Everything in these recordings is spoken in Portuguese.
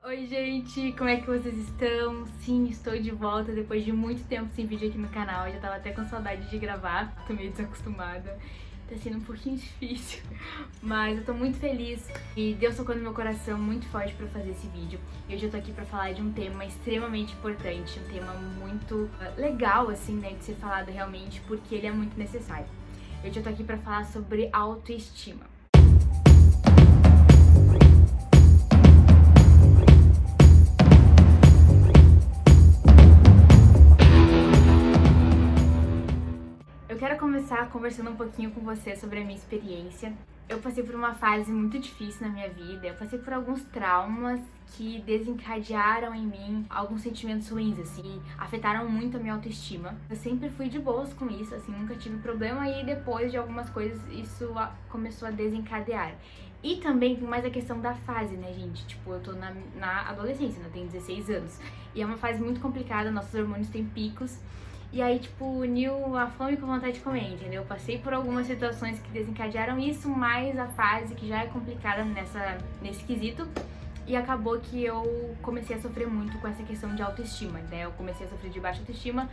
Oi gente, como é que vocês estão? Sim, estou de volta depois de muito tempo sem vídeo aqui no canal. Eu já tava até com saudade de gravar, tô meio desacostumada. Tá sendo um pouquinho difícil, mas eu tô muito feliz e Deus tocou no meu coração muito forte pra fazer esse vídeo. E hoje eu tô aqui pra falar de um tema extremamente importante, um tema muito legal, assim, né, de ser falado realmente, porque ele é muito necessário. Hoje eu tô aqui pra falar sobre autoestima. Eu quero começar conversando um pouquinho com você sobre a minha experiência. Eu passei por uma fase muito difícil na minha vida, eu passei por alguns traumas que desencadearam em mim alguns sentimentos ruins, assim, afetaram muito a minha autoestima. Eu sempre fui de boas com isso, assim, nunca tive problema e depois de algumas coisas isso começou a desencadear. E também mais a questão da fase, né, gente? Tipo, eu tô na adolescência, né? Eu tenho 16 anos. E é uma fase muito complicada, nossos hormônios têm picos. E aí, tipo, uniu a fome com a vontade de comer, entendeu? Eu passei por algumas situações que desencadearam isso, mais a fase que já é complicada nesse quesito. E acabou que eu comecei a sofrer muito com essa questão de autoestima, né? Eu comecei a sofrer de baixa autoestima.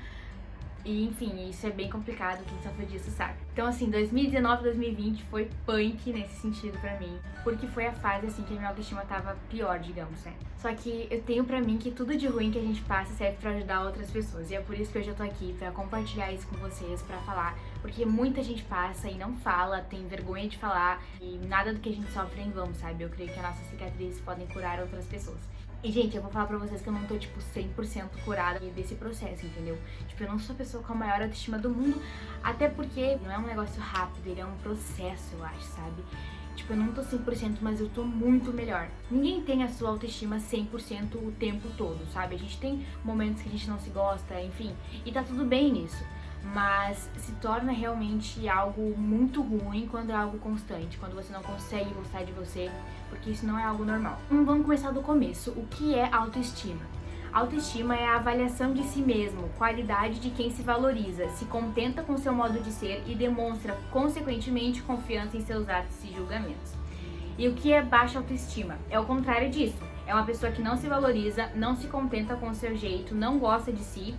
E, enfim, isso é bem complicado, quem sofre disso sabe. Então, assim, 2019, 2020 foi punk nesse sentido pra mim, porque foi a fase, assim, que a minha autoestima tava pior, digamos, né? Só que eu tenho pra mim que tudo de ruim que a gente passa serve pra ajudar outras pessoas, e é por isso que hoje eu tô aqui, pra compartilhar isso com vocês, pra falar, porque muita gente passa e não fala, tem vergonha de falar, e nada do que a gente sofre é em vão, sabe? Eu creio que as nossas cicatrizes podem curar outras pessoas. E, gente, eu vou falar pra vocês que eu não tô, tipo, 100% curada desse processo, entendeu? Tipo, eu não sou a pessoa com a maior autoestima do mundo, até porque não é um negócio rápido, ele é um processo, eu acho, sabe? Tipo, eu não tô 100%, mas eu tô muito melhor. Ninguém tem a sua autoestima 100% o tempo todo, sabe? A gente tem momentos que a gente não se gosta, enfim, e tá tudo bem nisso. Mas se torna realmente algo muito ruim quando é algo constante, quando você não consegue gostar de você, porque isso não é algo normal. Então vamos começar do começo. O que é autoestima? Autoestima é a avaliação de si mesmo, qualidade de quem se valoriza, se contenta com seu modo de ser e demonstra, consequentemente, confiança em seus atos e julgamentos. E o que é baixa autoestima? É o contrário disso. É uma pessoa que não se valoriza, não se contenta com o seu jeito, não gosta de si,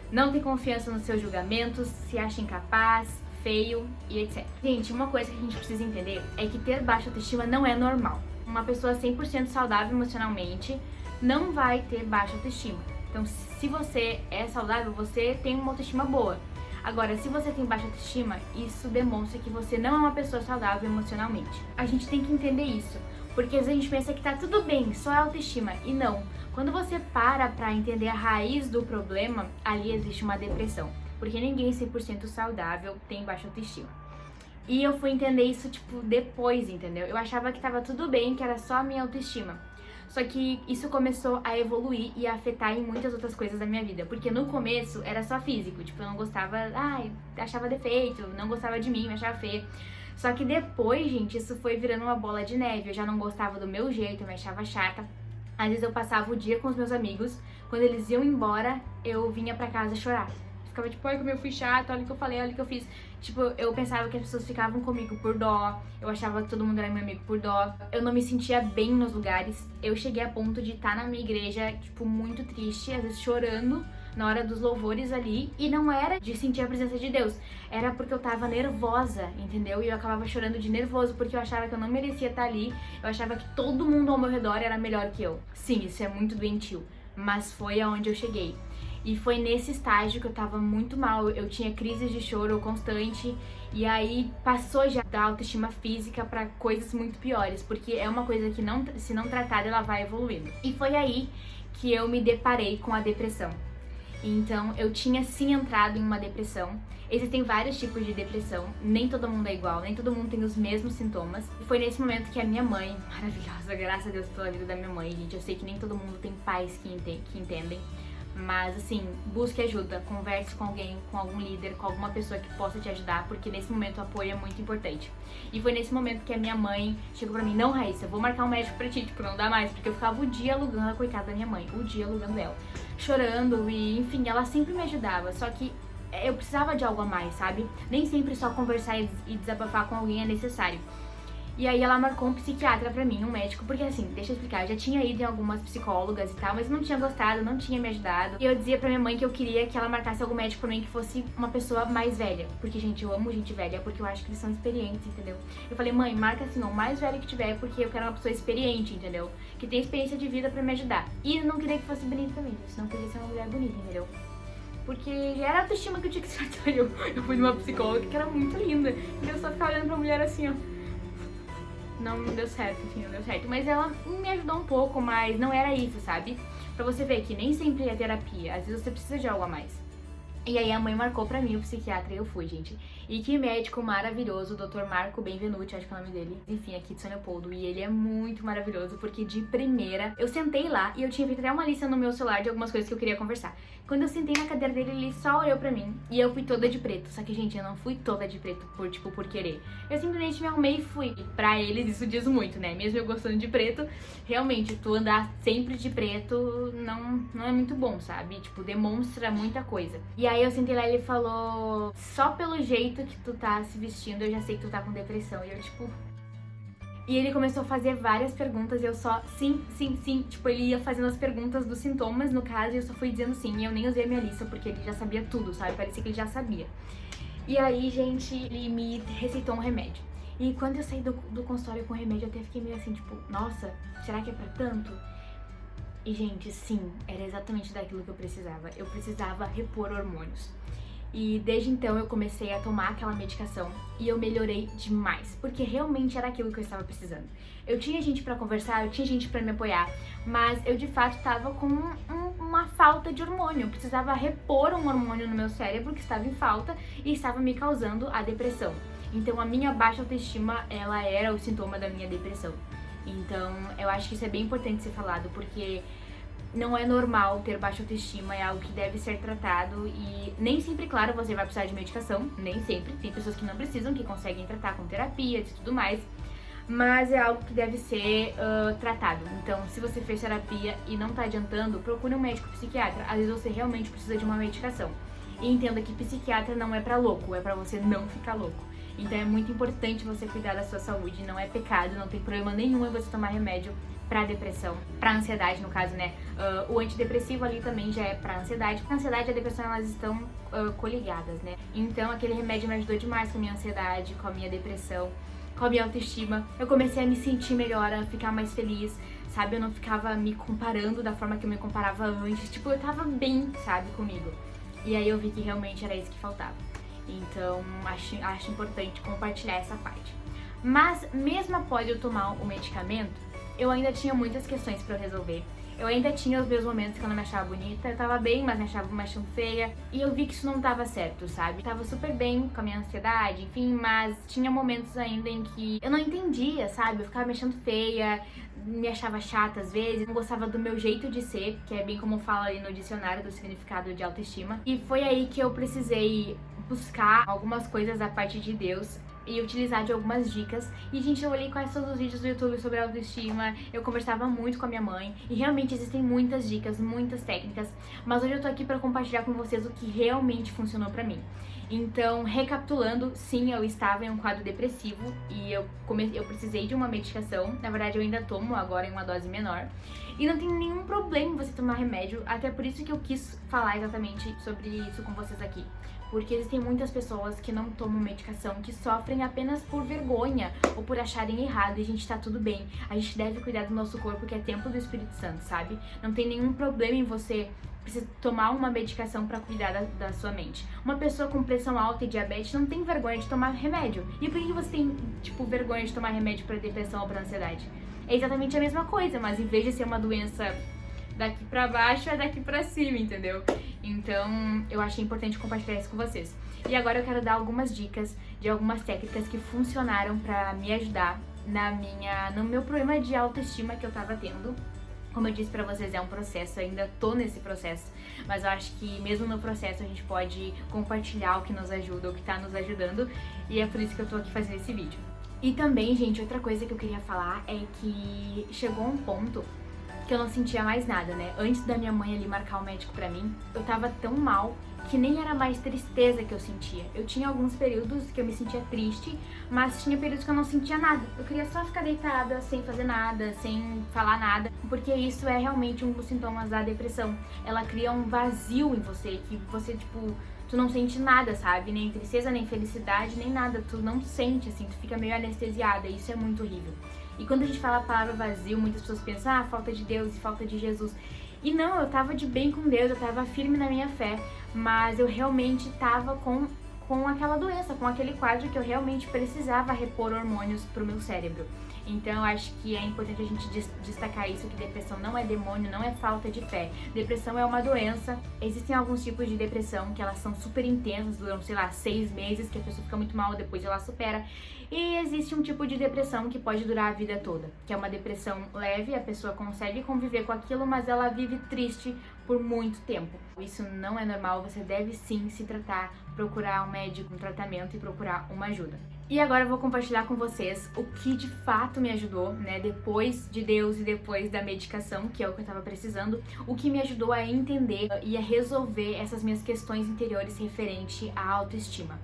não tem confiança nos seus julgamentos, se acha incapaz, feio e etc. Gente, uma coisa que a gente precisa entender é que ter baixa autoestima não é normal. Uma pessoa 100% saudável emocionalmente não vai ter baixa autoestima. Então, se você é saudável, você tem uma autoestima boa. Agora, se você tem baixa autoestima, isso demonstra que você não é uma pessoa saudável emocionalmente. A gente tem que entender isso, porque às vezes a gente pensa que tá tudo bem, só é autoestima, e não. Quando você para pra entender a raiz do problema, ali existe uma depressão, porque ninguém 100% saudável tem baixa autoestima. E eu fui entender isso, tipo, depois, entendeu? Eu achava que tava tudo bem, que era só a minha autoestima. Só que isso começou a evoluir e a afetar em muitas outras coisas da minha vida. Porque no começo era só físico, tipo, eu não gostava, achava defeito, não gostava de mim, me achava feia. Só que depois, gente, isso foi virando uma bola de neve. Eu já não gostava do meu jeito, eu me achava chata. Às vezes eu passava o dia com os meus amigos, quando eles iam embora, eu vinha pra casa chorar. Ficava tipo, ai, como eu fui chata, olha o que eu falei, olha o que eu fiz. Tipo, eu pensava que as pessoas ficavam comigo por dó, eu achava que todo mundo era meu amigo por dó. Eu não me sentia bem nos lugares. Eu cheguei a ponto de estar na minha igreja, tipo, muito triste, às vezes chorando na hora dos louvores ali. E não era de sentir a presença de Deus, era porque eu tava nervosa, entendeu? E eu acabava chorando de nervoso, porque eu achava que eu não merecia estar ali. Eu achava que todo mundo ao meu redor era melhor que eu. Sim, isso é muito doentio, mas foi aonde eu cheguei. E foi nesse estágio que eu tava muito mal, eu tinha crises de choro constante, e aí passou já da autoestima física pra coisas muito piores, porque é uma coisa que não, se não tratada, ela vai evoluindo. E foi aí que eu me deparei com a depressão. Então eu tinha sim entrado em uma depressão. Existem vários tipos de depressão, nem todo mundo é igual, nem todo mundo tem os mesmos sintomas. E foi nesse momento que a minha mãe, maravilhosa, graças a Deus pela vida da minha mãe, gente, eu sei que nem todo mundo tem pais que entendem. Mas assim, busque ajuda, converse com alguém, com algum líder, com alguma pessoa que possa te ajudar, porque nesse momento o apoio é muito importante. E foi nesse momento que a minha mãe chegou pra mim, não, Raíssa, vou marcar um médico pra ti, tipo, não dá mais, porque eu ficava o dia alugando a coitada da minha mãe, o dia alugando ela, chorando e enfim, ela sempre me ajudava, só que eu precisava de algo a mais, sabe? Nem sempre só conversar e desabafar com alguém é necessário. E aí ela marcou um psiquiatra pra mim, um médico, porque assim, deixa eu explicar, eu já tinha ido em algumas psicólogas e tal, mas não tinha gostado, não tinha me ajudado. E eu dizia pra minha mãe que eu queria que ela marcasse algum médico pra mim que fosse uma pessoa mais velha. Porque, gente, eu amo gente velha, porque eu acho que eles são experientes, entendeu? Eu falei, mãe, marca assim, o mais velho que tiver, porque eu quero uma pessoa experiente, entendeu? Que tenha experiência de vida pra me ajudar. E eu não queria que fosse bonita também, senão eu queria ser uma mulher bonita, entendeu? Porque era a autoestima que eu tinha que tratar. Eu fui numa psicóloga que era muito linda. E eu só ficava olhando pra mulher assim, ó. Não deu certo, enfim, não deu certo. Mas ela me ajudou um pouco, mas não era isso, sabe? Pra você ver que nem sempre é terapia. Às vezes você precisa de algo a mais. E aí a mãe marcou pra mim o psiquiatra e eu fui, gente. E que médico maravilhoso, o Dr. Marco Benvenuti, acho que é o nome dele. Enfim, aqui de São Leopoldo. E ele é muito maravilhoso, porque de primeira eu sentei lá e eu tinha feito até uma lista no meu celular de algumas coisas que eu queria conversar. Quando eu sentei na cadeira dele, ele só olhou pra mim. E eu fui toda de preto. Só que, gente, eu não fui toda de preto por querer. Eu simplesmente me arrumei e fui. E pra eles isso diz muito, né? Mesmo eu gostando de preto, realmente, tu andar sempre de preto não é muito bom, sabe? Tipo, demonstra muita coisa. E aí eu sentei lá e ele falou: só pelo jeito que tu tá se vestindo, eu já sei que tu tá com depressão. E eu, tipo... E ele começou a fazer várias perguntas e eu só, sim, sim, sim. Tipo, ele ia fazendo as perguntas dos sintomas, no caso, e eu só fui dizendo sim. E eu nem usei a minha lista, porque ele já sabia tudo, sabe? Parecia que ele já sabia. E aí, gente, ele me receitou um remédio. E quando eu saí do consultório com o remédio, eu até fiquei meio assim, tipo, nossa, será que é pra tanto? E, gente, sim, era exatamente daquilo que eu precisava. Eu precisava repor hormônios. E desde então eu comecei a tomar aquela medicação e eu melhorei demais, porque realmente era aquilo que eu estava precisando. Eu tinha gente pra conversar, eu tinha gente pra me apoiar, mas eu de fato tava com uma falta de hormônio. Eu precisava repor um hormônio no meu cérebro que estava em falta e estava me causando a depressão. Então a minha baixa autoestima, ela era o sintoma da minha depressão. Então eu acho que isso é bem importante ser falado, porque não é normal ter baixa autoestima, é algo que deve ser tratado e nem sempre, claro, você vai precisar de medicação, nem sempre. Tem pessoas que não precisam, que conseguem tratar com terapia e tudo mais, mas é algo que deve ser tratado. Então, se você fez terapia e não tá adiantando, procure um médico psiquiatra. Às vezes você realmente precisa de uma medicação. E entenda que psiquiatra não é pra louco, é pra você não ficar louco. Então é muito importante você cuidar da sua saúde, não é pecado, não tem problema nenhum em você tomar remédio pra depressão, pra ansiedade no caso, né? O antidepressivo ali também já é pra ansiedade. A ansiedade e a depressão, elas estão coligadas, né? Então aquele remédio me ajudou demais com a minha ansiedade, com a minha depressão, com a minha autoestima. Eu comecei a me sentir melhor, a ficar mais feliz, sabe? Eu não ficava me comparando da forma que eu me comparava antes. Tipo, eu tava bem, sabe, comigo. E aí eu vi que realmente era isso que faltava. Então, acho importante compartilhar essa parte. Mas, mesmo após eu tomar o medicamento, eu ainda tinha muitas questões pra eu resolver. Eu ainda tinha os meus momentos que eu não me achava bonita. Eu tava bem, mas me achando feia. E eu vi que isso não tava certo, sabe? Eu tava super bem com a minha ansiedade, enfim, mas tinha momentos ainda em que eu não entendia, sabe? Eu ficava me achando feia, me achava chata às vezes, não gostava do meu jeito de ser, que é bem como fala ali no dicionário do significado de autoestima. E foi aí que eu precisei buscar algumas coisas da parte de Deus e utilizar de algumas dicas. E, gente, eu olhei quase todos os vídeos do YouTube sobre autoestima, eu conversava muito com a minha mãe, e realmente existem muitas dicas, muitas técnicas, mas hoje eu tô aqui pra compartilhar com vocês o que realmente funcionou pra mim. Então, recapitulando, sim, eu estava em um quadro depressivo e eu precisei de uma medicação. Na verdade, eu ainda tomo agora em uma dose menor. E não tem nenhum problema você tomar remédio, até por isso que eu quis falar exatamente sobre isso com vocês aqui. Porque existem muitas pessoas que não tomam medicação, que sofrem apenas por vergonha ou por acharem errado, e a gente tá tudo bem. A gente deve cuidar do nosso corpo, que é templo do Espírito Santo, sabe? Não tem nenhum problema em você precisar tomar uma medicação pra cuidar da sua mente. Uma pessoa com pressão alta e diabetes não tem vergonha de tomar remédio. E por que você tem, tipo, vergonha de tomar remédio pra depressão ou pra ansiedade? É exatamente a mesma coisa, mas em vez de ser uma doença daqui pra baixo, é daqui pra cima, entendeu? Então, eu achei importante compartilhar isso com vocês. E agora eu quero dar algumas dicas de algumas técnicas que funcionaram pra me ajudar no meu problema de autoestima que eu tava tendo. Como eu disse pra vocês, é um processo, eu ainda tô nesse processo, mas eu acho que mesmo no processo a gente pode compartilhar o que nos ajuda, o que tá nos ajudando, e é por isso que eu tô aqui fazendo esse vídeo. E também, gente, outra coisa que eu queria falar é que chegou um ponto que eu não sentia mais nada, né? Antes da minha mãe ali marcar o médico pra mim, eu tava tão mal que nem era mais tristeza que eu sentia. Eu tinha alguns períodos que eu me sentia triste, mas tinha períodos que eu não sentia nada. Eu queria só ficar deitada, sem fazer nada, sem falar nada, porque isso é realmente um dos sintomas da depressão. Ela cria um vazio em você, que você, tipo, tu não sente nada, sabe? Nem tristeza, nem felicidade, nem nada. Tu não sente, assim, tu fica meio anestesiada, e isso é muito horrível. E quando a gente fala a palavra vazio, muitas pessoas pensam, ah, falta de Deus e falta de Jesus. E não, eu tava de bem com Deus, eu tava firme na minha fé, mas eu realmente tava com aquela doença, com aquele quadro que eu realmente precisava repor hormônios pro meu cérebro. Então eu acho que é importante a gente destacar isso, que depressão não é demônio, não é falta de fé. Depressão é uma doença. Existem alguns tipos de depressão que elas são super intensas, duram, sei lá, 6 meses, que a pessoa fica muito mal, depois ela supera. E existe um tipo de depressão que pode durar a vida toda, que é uma depressão leve, a pessoa consegue conviver com aquilo, mas ela vive triste por muito tempo. Isso não é normal, você deve sim se tratar, procurar um médico, um tratamento e procurar uma ajuda. E agora eu vou compartilhar com vocês o que de fato me ajudou, né, depois de Deus e depois da medicação, que é o que eu tava precisando, o que me ajudou a entender e a resolver essas minhas questões interiores referente à autoestima.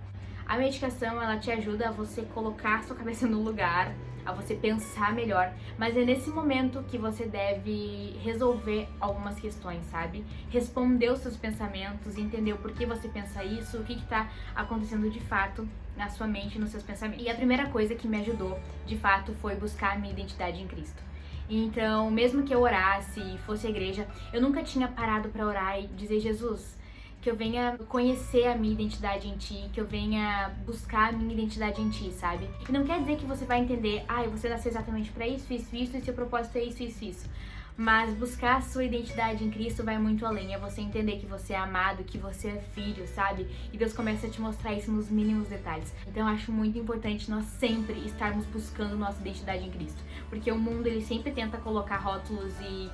A medicação, ela te ajuda a você colocar sua cabeça no lugar, a você pensar melhor, mas é nesse momento que você deve resolver algumas questões, sabe? Responder os seus pensamentos, entender o porquê você pensa isso, o que tá acontecendo de fato na sua mente e nos seus pensamentos. E a primeira coisa que me ajudou, de fato, foi buscar a minha identidade em Cristo. Então, mesmo que eu orasse e fosse à igreja, eu nunca tinha parado pra orar e dizer, Jesus, que eu venha conhecer a minha identidade em Ti, que eu venha buscar a minha identidade em Ti, sabe? E não quer dizer que você vai entender, você nasceu exatamente pra isso, isso, isso, e seu propósito é isso, isso, isso. Mas buscar a sua identidade em Cristo vai muito além, é você entender que você é amado, que você é filho, sabe? E Deus começa a te mostrar isso nos mínimos detalhes. Então eu acho muito importante nós sempre estarmos buscando nossa identidade em Cristo, porque o mundo ele sempre tenta colocar rótulos e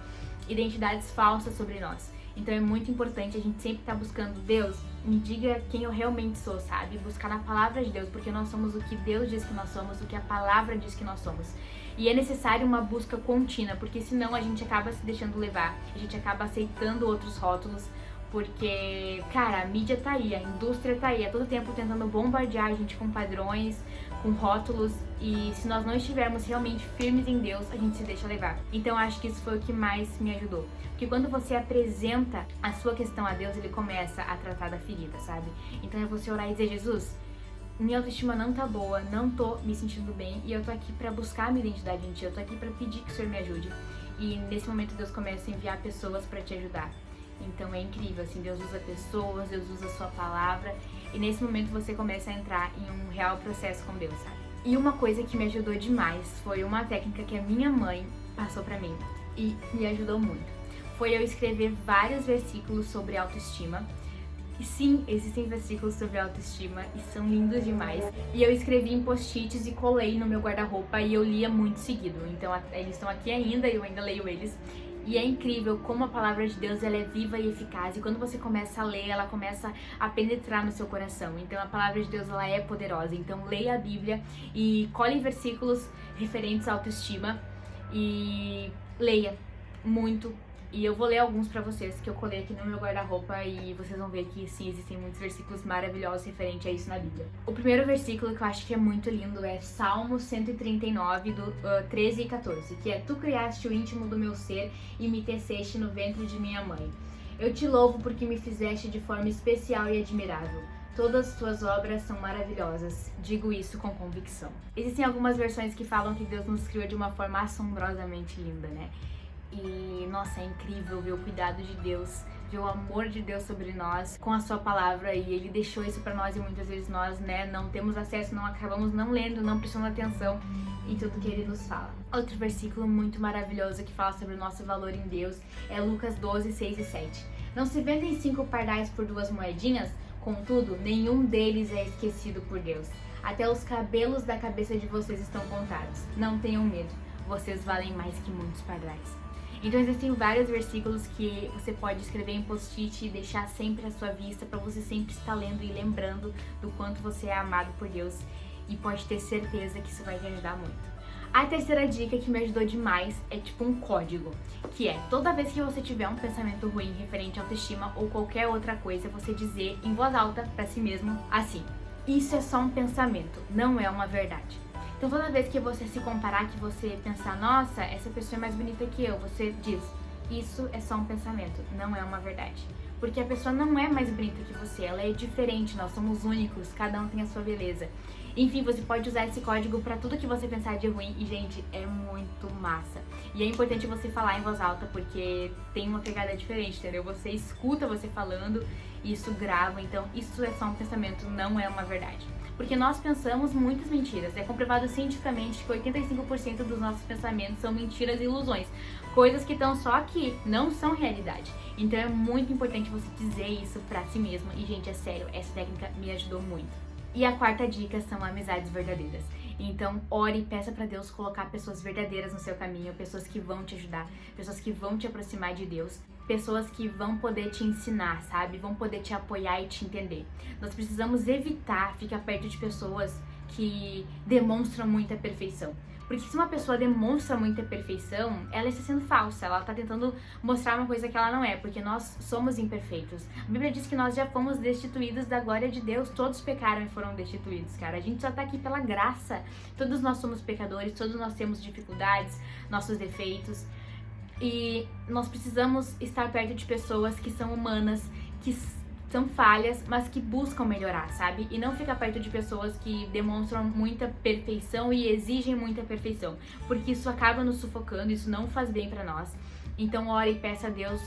identidades falsas sobre nós. Então é muito importante a gente sempre estar buscando, Deus, me diga quem eu realmente sou, sabe? Buscar na palavra de Deus, porque nós somos o que Deus diz que nós somos, o que a palavra diz que nós somos. E é necessário uma busca contínua, porque senão a gente acaba se deixando levar, a gente acaba aceitando outros rótulos, porque, cara, a mídia tá aí, a indústria tá aí, a todo tempo tentando bombardear a gente com padrões, com rótulos, e se nós não estivermos realmente firmes em Deus, a gente se deixa levar. Então acho que isso foi o que mais me ajudou. Porque quando você apresenta a sua questão a Deus, Ele começa a tratar da ferida, sabe? Então é você orar e dizer, Jesus, minha autoestima não tá boa, não tô me sentindo bem, e eu tô aqui pra buscar a minha identidade em Ti, eu tô aqui pra pedir que o Senhor me ajude. E nesse momento Deus começa a enviar pessoas pra te ajudar. Então é incrível, assim, Deus usa pessoas, Deus usa a sua palavra, e nesse momento você começa a entrar em um real processo com Deus, sabe? E uma coisa que me ajudou demais foi uma técnica que a minha mãe passou pra mim, e me ajudou muito. Foi eu escrever vários versículos sobre autoestima. E sim, existem versículos sobre autoestima e são lindos demais. E eu escrevi em post-its e colei no meu guarda-roupa e eu lia muito seguido. Então eles estão aqui ainda e eu ainda leio eles. E é incrível como a palavra de Deus ela é viva e eficaz. E quando você começa a ler, ela começa a penetrar no seu coração. Então a palavra de Deus ela é poderosa. Então leia a Bíblia e colhe versículos referentes à autoestima e leia muito. E eu vou ler alguns pra vocês que eu colei aqui no meu guarda-roupa e vocês vão ver que sim, existem muitos versículos maravilhosos referentes a isso na Bíblia. O primeiro versículo que eu acho que é muito lindo é Salmo 139, do 13 e 14, que é: Tu criaste o íntimo do meu ser e me teceste no ventre de minha mãe. Eu te louvo porque me fizeste de forma especial e admirável. Todas as tuas obras são maravilhosas. Digo isso com convicção. Existem algumas versões que falam que Deus nos criou de uma forma assombrosamente linda, né? E, nossa, é incrível ver o cuidado de Deus, ver o amor de Deus sobre nós com a sua palavra, e Ele deixou isso pra nós e muitas vezes nós, né, não temos acesso, não acabamos não lendo, não prestando atenção em tudo que Ele nos fala. Outro versículo muito maravilhoso que fala sobre o nosso valor em Deus é Lucas 12, 6 e 7. Não se vendem 5 pardais por 2 moedinhas? Contudo, nenhum deles é esquecido por Deus. Até os cabelos da cabeça de vocês estão contados. Não tenham medo, vocês valem mais que muitos pardais. Então existem vários versículos que você pode escrever em post-it e deixar sempre à sua vista para você sempre estar lendo e lembrando do quanto você é amado por Deus, e pode ter certeza que isso vai te ajudar muito. A terceira dica que me ajudou demais é tipo um código, que é toda vez que você tiver um pensamento ruim referente à autoestima ou qualquer outra coisa, você dizer em voz alta pra si mesmo assim: isso é só um pensamento, não é uma verdade. Então toda vez que você se comparar, que você pensar, nossa, essa pessoa é mais bonita que eu, você diz: isso é só um pensamento, não é uma verdade. Porque a pessoa não é mais bonita que você, ela é diferente, nós somos únicos, cada um tem a sua beleza. Enfim, você pode usar esse código pra tudo que você pensar de ruim e, gente, é muito massa. E é importante você falar em voz alta porque tem uma pegada diferente, entendeu? Você escuta você falando e isso grava, então isso é só um pensamento, não é uma verdade. Porque nós pensamos muitas mentiras. É comprovado cientificamente que 85% dos nossos pensamentos são mentiras e ilusões. Coisas que estão só aqui, não são realidade. Então é muito importante você dizer isso pra si mesmo. E, gente, é sério, essa técnica me ajudou muito. E a quarta dica são amizades verdadeiras. Então, ore e peça pra Deus colocar pessoas verdadeiras no seu caminho, pessoas que vão te ajudar, pessoas que vão te aproximar de Deus, pessoas que vão poder te ensinar, sabe? Vão poder te apoiar e te entender. Nós precisamos evitar ficar perto de pessoas que demonstram muita perfeição. Porque se uma pessoa demonstra muita perfeição, ela está sendo falsa, ela está tentando mostrar uma coisa que ela não é, porque nós somos imperfeitos. A Bíblia diz que nós já fomos destituídos da glória de Deus, todos pecaram e foram destituídos, cara. A gente só tá aqui pela graça. Todos nós somos pecadores, todos nós temos dificuldades, nossos defeitos. E nós precisamos estar perto de pessoas que são humanas, que são falhas, mas que buscam melhorar, sabe? E não ficar perto de pessoas que demonstram muita perfeição e exigem muita perfeição, porque isso acaba nos sufocando, isso não faz bem pra nós. Então ore e peça a Deus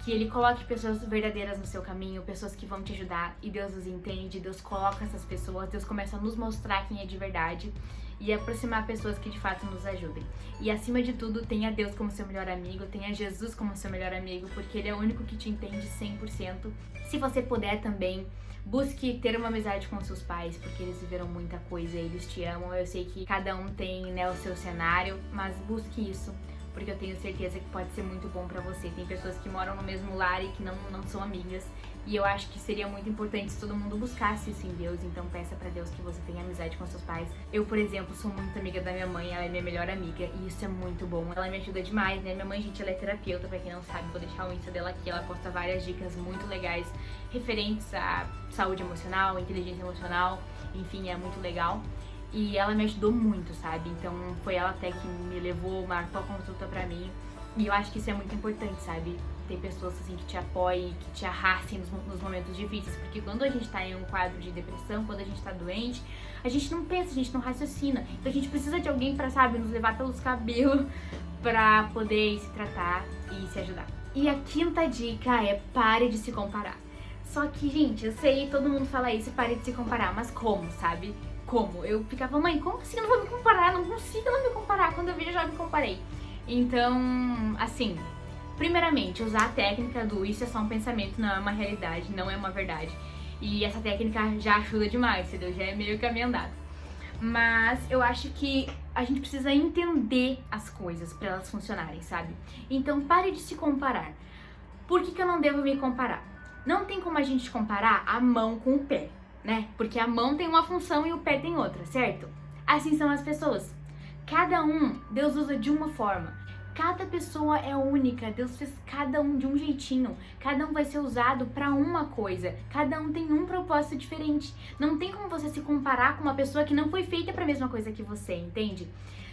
que Ele coloque pessoas verdadeiras no seu caminho, pessoas que vão te ajudar, e Deus os entende, Deus coloca essas pessoas, Deus começa a nos mostrar quem é de verdade e aproximar pessoas que de fato nos ajudem. E acima de tudo, tenha Deus como seu melhor amigo, tenha Jesus como seu melhor amigo, porque Ele é o único que te entende 100%. Se você puder também, busque ter uma amizade com seus pais, porque eles viveram muita coisa, eles te amam. Eu sei que cada um tem, né, o seu cenário, mas busque isso, porque eu tenho certeza que pode ser muito bom pra você. Tem pessoas que moram no mesmo lar e que não são amigas, e eu acho que seria muito importante se todo mundo buscasse isso em Deus. Então peça pra Deus que você tenha amizade com seus pais. Eu, por exemplo, sou muito amiga da minha mãe, ela é minha melhor amiga, e isso é muito bom. Ela me ajuda demais, né? Minha mãe, gente, ela é terapeuta, pra quem não sabe, vou deixar o Insta dela aqui. Ela posta várias dicas muito legais referentes à saúde emocional, inteligência emocional, enfim, é muito legal. E ela me ajudou muito, sabe? Então foi ela até que me levou, marcou a consulta pra mim. E eu acho que isso é muito importante, sabe? Ter pessoas assim que te apoiem, que te arrastem nos momentos difíceis. Porque quando a gente tá em um quadro de depressão, quando a gente tá doente, a gente não pensa, a gente não raciocina. Então a gente precisa de alguém pra, sabe, nos levar pelos cabelos pra poder se tratar e se ajudar. E a quinta dica é: pare de se comparar. Só que, gente, eu sei, todo mundo fala isso, pare de se comparar, mas como, sabe? Como? Eu ficava, mãe, como assim eu não vou me comparar? Não consigo não me comparar. Quando eu vi, eu já me comparei. Então, assim, primeiramente, usar a técnica do isso é só um pensamento, não é uma realidade, não é uma verdade. E essa técnica já ajuda demais, entendeu? Já é meio caminho andado. Mas eu acho que a gente precisa entender as coisas pra elas funcionarem, sabe? Então, pare de se comparar. Por que eu não devo me comparar? Não tem como a gente comparar a mão com o pé, né? Porque a mão tem uma função e o pé tem outra, certo? Assim são as pessoas. Cada um, Deus usa de uma forma. Cada pessoa é única, Deus fez cada um de um jeitinho. Cada um vai ser usado pra uma coisa. Cada um tem um propósito diferente. Não tem como você se comparar com uma pessoa que não foi feita pra mesma coisa que você, entende?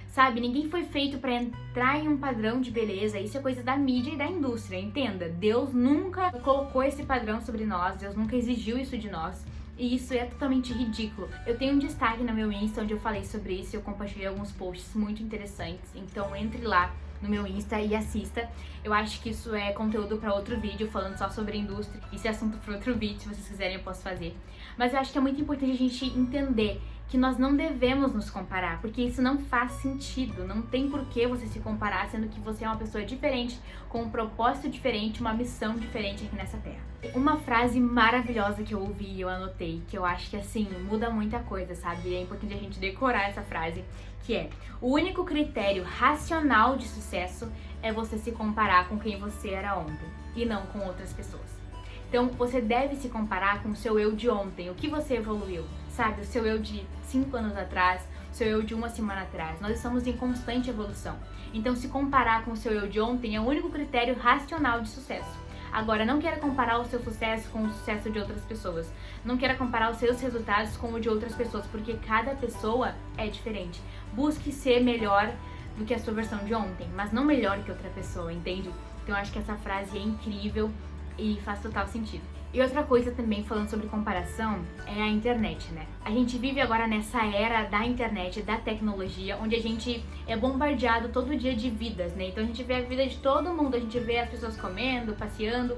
Sabe, ninguém foi feito pra entrar em um padrão de beleza. Isso é coisa da mídia e da indústria, entenda. Deus nunca colocou esse padrão sobre nós, Deus nunca exigiu isso de nós. E isso é totalmente ridículo. Eu tenho um destaque no meu Insta onde eu falei sobre isso e eu compartilhei alguns posts muito interessantes. Então entre lá no meu Insta e assista. Eu acho que isso é conteúdo para outro vídeo, falando só sobre indústria. Isso é assunto para outro vídeo, se vocês quiserem eu posso fazer. Mas eu acho que é muito importante a gente entender que nós não devemos nos comparar, porque isso não faz sentido. Não tem por que você se comparar, sendo que você é uma pessoa diferente, com um propósito diferente, uma missão diferente aqui nessa terra. Uma frase maravilhosa que eu ouvi e eu anotei, que eu acho que assim, muda muita coisa, sabe? É importante a gente decorar essa frase, que é: o único critério racional de sucesso é você se comparar com quem você era ontem, e não com outras pessoas. Então você deve se comparar com o seu eu de ontem, o que você evoluiu, sabe? O seu eu de 5 anos atrás, o seu eu de uma semana atrás. Nós estamos em constante evolução. Então, se comparar com o seu eu de ontem é o único critério racional de sucesso. Agora, não queira comparar o seu sucesso com o sucesso de outras pessoas. Não queira comparar os seus resultados com o de outras pessoas, porque cada pessoa é diferente. Busque ser melhor do que a sua versão de ontem, mas não melhor que outra pessoa, entende? Então, eu acho que essa frase é incrível e faz total sentido. E outra coisa também, falando sobre comparação, é a internet, né? A gente vive agora nessa era da internet, da tecnologia, onde a gente é bombardeado todo dia de vidas, né? Então a gente vê a vida de todo mundo, a gente vê as pessoas comendo, passeando,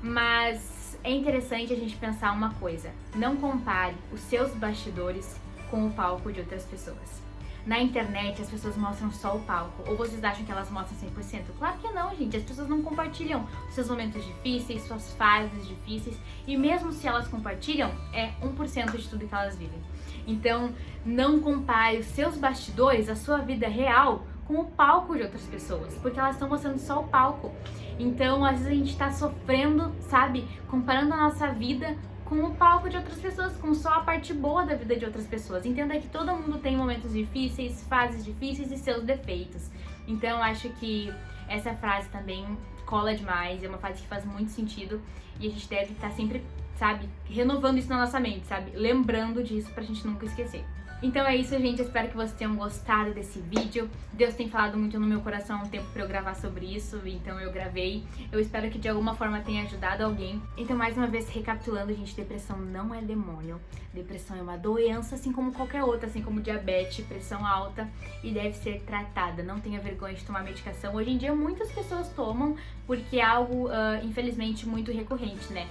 mas é interessante a gente pensar uma coisa: não compare os seus bastidores com o palco de outras pessoas. Na internet, as pessoas mostram só o palco. Ou vocês acham que elas mostram 100%? Claro que não, gente. As pessoas não compartilham os seus momentos difíceis, suas fases difíceis. E mesmo se elas compartilham, é 1% de tudo que elas vivem. Então, não compare os seus bastidores, a sua vida real, com o palco de outras pessoas. Porque elas estão mostrando só o palco. Então, às vezes a gente tá sofrendo, sabe? Comparando a nossa vida com o palco de outras pessoas, com só a parte boa da vida de outras pessoas. Entenda que todo mundo tem momentos difíceis, fases difíceis e seus defeitos. Então eu acho que essa frase também cola demais, é uma frase que faz muito sentido e a gente deve estar sempre, sabe, renovando isso na nossa mente, sabe, lembrando disso pra gente nunca esquecer. Então é isso, gente, eu espero que vocês tenham gostado desse vídeo. Deus tem falado muito no meu coração há um tempo pra eu gravar sobre isso, então eu gravei. Eu espero que de alguma forma tenha ajudado alguém. Então, mais uma vez, recapitulando, gente, depressão não é demônio. Depressão é uma doença, assim como qualquer outra, assim como diabetes, pressão alta, e deve ser tratada. Não tenha vergonha de tomar medicação. Hoje em dia, muitas pessoas tomam porque é algo, infelizmente, muito recorrente, né?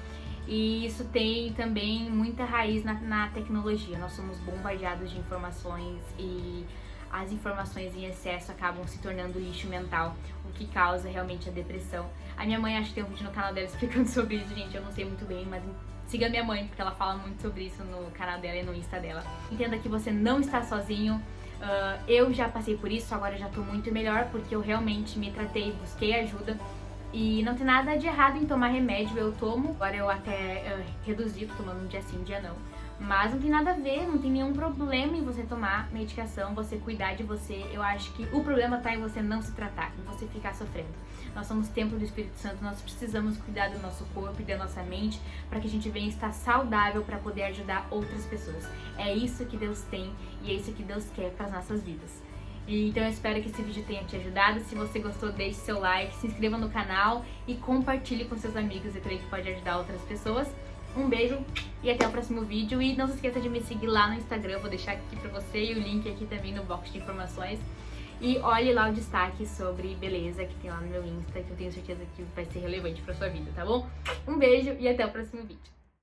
E isso tem também muita raiz na tecnologia. Nós somos bombardeados de informações e as informações em excesso acabam se tornando lixo mental, o que causa realmente a depressão. A minha mãe, acho que tem um vídeo no canal dela explicando sobre isso, gente, eu não sei muito bem, mas siga minha mãe, porque ela fala muito sobre isso no canal dela e no Insta dela. Entenda que você não está sozinho. Eu já passei por isso, agora já tô muito melhor, porque eu realmente me tratei, busquei ajuda. E não tem nada de errado em tomar remédio, eu tomo. Agora eu até reduzi, tô tomando um dia sim, um dia não. Mas não tem nada a ver, não tem nenhum problema em você tomar medicação, você cuidar de você. Eu acho que o problema tá em você não se tratar, em você ficar sofrendo. Nós somos templo do Espírito Santo, nós precisamos cuidar do nosso corpo e da nossa mente para que a gente venha estar saudável para poder ajudar outras pessoas. É isso que Deus tem e é isso que Deus quer para as nossas vidas. Então eu espero que esse vídeo tenha te ajudado. Se você gostou, deixe seu like, se inscreva no canal e compartilhe com seus amigos. Eu creio que pode ajudar outras pessoas. Um beijo e até o próximo vídeo. E não se esqueça de me seguir lá no Instagram. Eu vou deixar aqui pra você e o link aqui também no box de informações. E olhe lá o destaque sobre beleza que tem lá no meu Insta, que eu tenho certeza que vai ser relevante pra sua vida, tá bom? Um beijo e até o próximo vídeo.